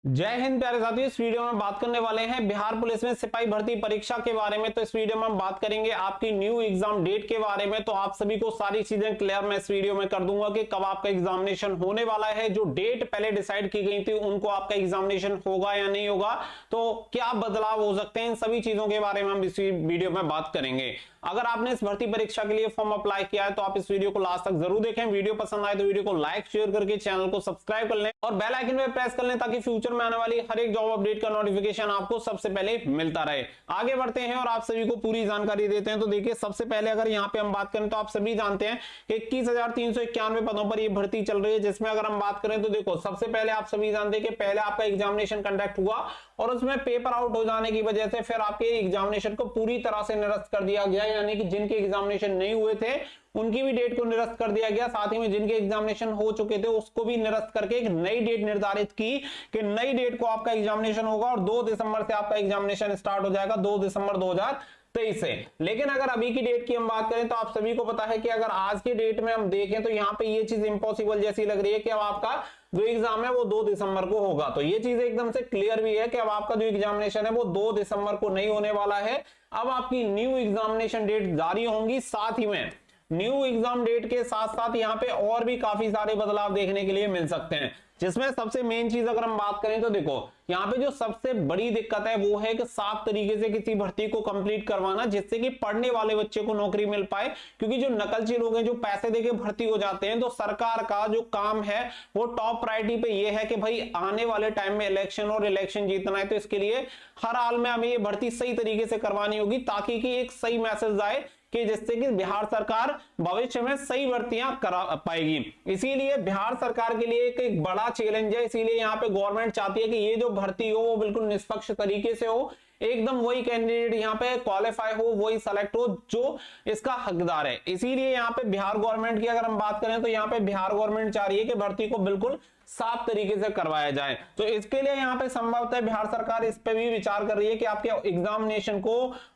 जय हिंद प्यारे साथियों। इस वीडियो में बात करने वाले हैं बिहार पुलिस में सिपाही भर्ती परीक्षा के बारे में। तो इस वीडियो में हम बात करेंगे आपकी न्यू एग्जाम डेट के बारे में। तो आप सभी को सारी चीजें क्लियर मैं इस वीडियो में कर दूंगा कि कब आपका एग्जामिनेशन होने वाला है। जो डेट पहले डिसाइड की गई थी उनको आपका एग्जामिनेशन होगा या नहीं होगा, तो क्या बदलाव हो सकते हैं, इन सभी चीजों के बारे में हम इस वीडियो में बात करेंगे। अगर आपने इस भर्ती परीक्षा के लिए फॉर्म अप्लाई किया है तो आप इस वीडियो को लास्ट तक जरूर देखें। वीडियो पसंद आए तो वीडियो को लाइक शेयर करके चैनल को सब्सक्राइब कर लें और बेल आइकन पे प्रेस कर लें ताकि फ्यूचर में आने वाली हर एक जॉब अपडेट का नोटिफिकेशन आपको सबसे पहले मिलता रहे। आगे बढ़ते हैं और आप सभी को पूरी जानकारी देते हैं। तो देखिए, सबसे पहले अगर यहाँ पे हम बात करें तो आप सभी जानते हैं कि 21,391 पदों पर यह भर्ती चल रही है, जिसमें अगर हम बात करें तो देखो, सबसे पहले आप सभी जानते हैं कि पहले आपका एग्जामिनेशन कंडक्ट हुआ और उसमें पेपर आउट हो जाने की वजह से फिर आपके एग्जामिनेशन को पूरी तरह से निरस्त कर दिया गया। यानी कि जिनके एग्जामिनेशन नहीं हुए थे उनकी भी डेट को निरस्त कर दिया गया, साथ ही में जिनके एग्जामिनेशन हो चुके थे उसको भी निरस्त करके एक नई डेट निर्धारित की कि नई डेट को आपका एग्जामिनेशन होगा और 2 दिसंबर से आपका एग्जामिनेशन स्टार्ट हो जाएगा, 2 दिसंबर 2023 से। लेकिन अगर अभी की डेट की हम बात करें तो आप सभी को पता है कि अगर आज की डेट में हम देखें तो यहाँ पे ये चीज इम्पॉसिबल जैसी लग रही है कि अब आपका जो एग्जाम है वो 2 दिसंबर को होगा। तो ये चीज एकदम से क्लियर भी है कि अब आपका जो एग्जामिनेशन है वो 2 दिसंबर को नहीं होने वाला है। अब आपकी न्यू एग्जामिनेशन डेट जारी होंगी। साथ ही में न्यू एग्जाम डेट के साथ साथ यहाँ पे और भी काफी सारे बदलाव देखने के लिए मिल सकते हैं, जिसमें सबसे मेन चीज अगर हम बात करें तो देखो, यहाँ पे जो सबसे बड़ी दिक्कत है वो है कि साफ तरीके से किसी भर्ती को कंप्लीट करवाना जिससे कि पढ़ने वाले बच्चे को नौकरी मिल पाए। क्योंकि जो नकलची लोग हैं जो पैसे देके भर्ती हो जाते हैं, तो सरकार का जो काम है वो टॉप प्रायोरिटी पे ये है कि भाई आने वाले टाइम में इलेक्शन और इलेक्शन जीतना है, तो इसके लिए हर हाल में हमें ये भर्ती सही तरीके से करवानी होगी ताकि कि एक सही मैसेज आए कि जिससे कि बिहार सरकार भविष्य में सही भर्तियां करा पाएगी। इसीलिए बिहार सरकार के लिए एक बड़ा चैलेंज है। इसीलिए यहाँ पे गवर्नमेंट चाहती है कि ये जो भर्ती हो वो बिल्कुल निष्पक्ष तरीके से हो, एकदम वही कैंडिडेट यहाँ पे क्वालिफाई हो, वही सेलेक्ट हो जो इसका हकदार है। इसीलिए यहाँ पे बिहार गवर्नमेंट की अगर हम बात करें तो यहाँ पे बिहार गवर्नमेंट चाह रही है कि भर्ती को बिल्कुल साफ तरीके से करवाया जाए। तो इसके लिए यहाँ पे संभवतः बिहार सरकार इस पे भी विचार कर रही है कि आपके एग्जामिनेशन को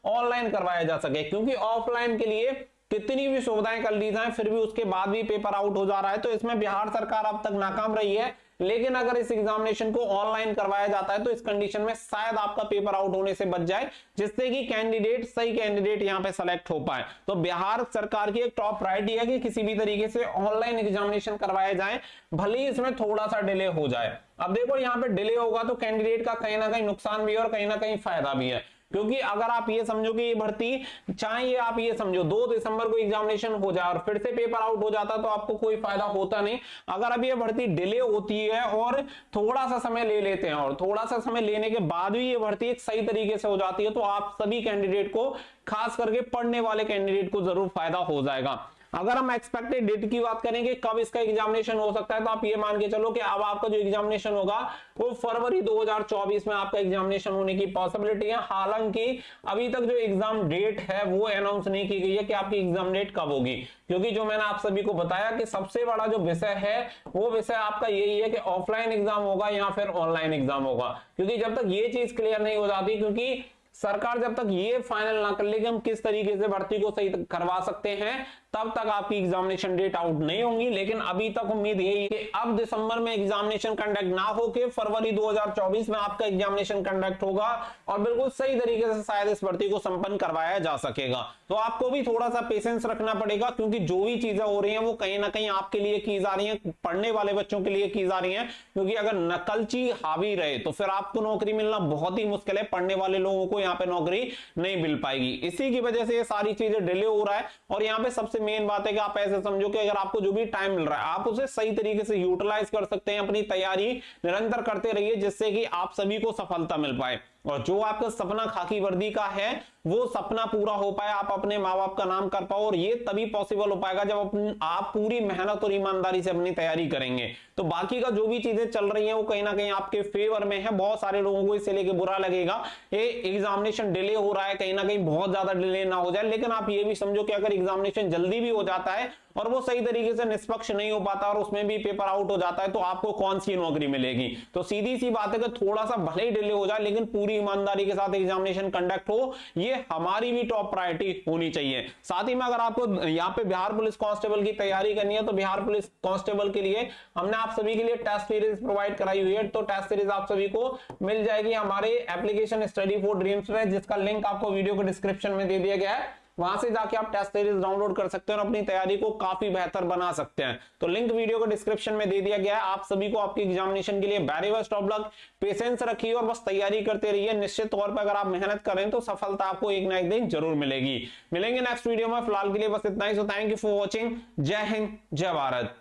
ऑनलाइन करवाया जा सके, क्योंकि ऑफलाइन के लिए कितनी भी सुविधाएं कर ली जाए फिर भी उसके बाद भी पेपर आउट हो जा रहा है। तो इसमें बिहार सरकार अब तक नाकाम रही है। लेकिन अगर इस एग्जामिनेशन को ऑनलाइन करवाया जाता है तो इस कंडीशन में शायद आपका पेपर आउट होने से बच जाए, जिससे कि कैंडिडेट सही कैंडिडेट यहां पे सेलेक्ट हो पाए। तो बिहार सरकार की एक टॉप प्रायोरिटी है कि किसी भी तरीके से ऑनलाइन एग्जामिनेशन करवाया जाए, भले ही इसमें थोड़ा सा डिले हो जाए। अब देखो, यहाँ पे डिले होगा तो कैंडिडेट का कहीं ना कहीं नुकसान भी है और कहीं ना कहीं फायदा भी है। क्योंकि अगर आप ये समझो कि ये भर्ती, चाहे ये आप ये समझो 2 दिसंबर को एग्जामिनेशन हो जाए और फिर से पेपर आउट हो जाता तो आपको कोई फायदा होता नहीं। अगर अब ये भर्ती डिले होती है और थोड़ा सा समय ले लेते हैं और थोड़ा सा समय लेने के बाद भी ये भर्ती एक सही तरीके से हो जाती है, तो आप सभी कैंडिडेट को, खास करके पढ़ने वाले कैंडिडेट को जरूर फायदा हो जाएगा। अगर हम एक्सपेक्टेड डेट की बात करेंगे कब इसका एग्जामिनेशन हो सकता है, तो आप ये मान के चलो कि अब आपका जो एग्जामिनेशन होगा वो फरवरी 2024 में आपका एग्जामिनेशन होने की पॉसिबिलिटी है। हालांकि अभी तक जो एग्जाम डेट है वो अनाउंस नहीं की गई है कि आपकी एग्जाम डेट कब होगी, क्योंकि जो मैंने आप सभी को बताया कि सबसे बड़ा जो विषय है वो विषय आपका यही है कि ऑफलाइन एग्जाम होगा या फिर ऑनलाइन एग्जाम होगा। क्योंकि जब तक ये चीज क्लियर नहीं हो जाती, क्योंकि सरकार जब तक ये फाइनल ना कर ले कि हम किस तरीके से भर्ती को सही करवा सकते हैं, तब तक आपकी एग्जामिनेशन डेट आउट नहीं होंगी। लेकिन अभी तक उम्मीद यही है कि अब दिसंबर में एग्जामिनेशन कंडक्ट ना होकर फरवरी 2024 में आपका एग्जामिनेशन कंडक्ट होगा और बिल्कुल सही तरीके से शायद इस भर्ती को संपन्न करवाया जा सकेगा। तो आपको भी थोड़ा सा पेशेंस रखना पड़ेगा, क्योंकि जो भी चीजें हो रही हैं वो कहीं ना कहीं आपके लिए की जा रही हैं, पढ़ने वाले बच्चों के लिए की जा रही हैं। क्योंकि अगर नकलची हावी रहे तो फिर आपको नौकरी मिलना बहुत ही मुश्किल है, पढ़ने वाले लोगों को यहाँ पे नौकरी नहीं मिल पाएगी। इसी की वजह से ये सारी चीजें डिले हो रहा है। और यहाँ पे सबसे मेन बात है कि आप ऐसे समझो कि अगर आपको जो भी टाइम मिल रहा है आप उसे सही तरीके से यूटिलाइज कर सकते हैं, अपनी तैयारी निरंतर करते रहिए जिससे कि आप सभी को सफलता मिल पाए और जो आपका सपना खाकी वर्दी का है वो सपना पूरा हो पाए, आप अपने माँ बाप का नाम कर पाओ। और ये तभी पॉसिबल हो पाएगा जब आप पूरी मेहनत और ईमानदारी से अपनी तैयारी करेंगे। तो बाकी का जो भी चीजें चल रही हैं वो कहीं ना कहीं आपके फेवर में है। बहुत सारे लोगों को इससे लेके बुरा लगेगा, ये एग्जामिनेशन डिले हो रहा है, कहीं ना कहीं बहुत ज्यादा डिले ना हो जाए। लेकिन आप ये भी समझो कि अगर एग्जामिनेशन जल्दी भी हो जाता है और वो सही तरीके से निष्पक्ष नहीं हो पाता और उसमें भी पेपर आउट हो जाता है, तो आपको कौन सी नौकरी मिलेगी। तो सीधी सी बात है कि थोड़ा सा भले ही डिले हो जाए लेकिन पूरी ईमानदारी के साथ एग्जामिनेशन कंडक्ट हो, ये हमारी भी टॉप प्रायोरिटी होनी चाहिए। साथ ही में अगर आपको यहाँ पे बिहार पुलिस कांस्टेबल की तैयारी करनी है तो बिहार पुलिस कांस्टेबल के लिए हमने आप सभी के लिए टेस्ट सीरीज प्रोवाइड कराई हुई है। तो टेस्ट सीरीज आप सभी को मिल जाएगी हमारे एप्लीकेशन स्टडी फॉर ड्रीम्स में, जिसका लिंक आपको वीडियो के डिस्क्रिप्शन में दे दिया गया है। वहां से जाके आप टेस्ट सीरीज डाउनलोड कर सकते हैं और अपनी तैयारी को काफी बेहतर बना सकते हैं। तो लिंक वीडियो के डिस्क्रिप्शन में दे दिया गया है। आप सभी को आपकी एग्जामिनेशन के लिए very best of luck, patience रखिए और बस तैयारी करते रहिए। निश्चित तौर पर अगर आप मेहनत करें तो सफलता आपको एक ना एक दिन जरूर मिलेगी। मिलेंगे नेक्स्ट वीडियो में, फिलहाल के लिए बस इतना ही। So thank you for watching. Jai Hind, जय भारत।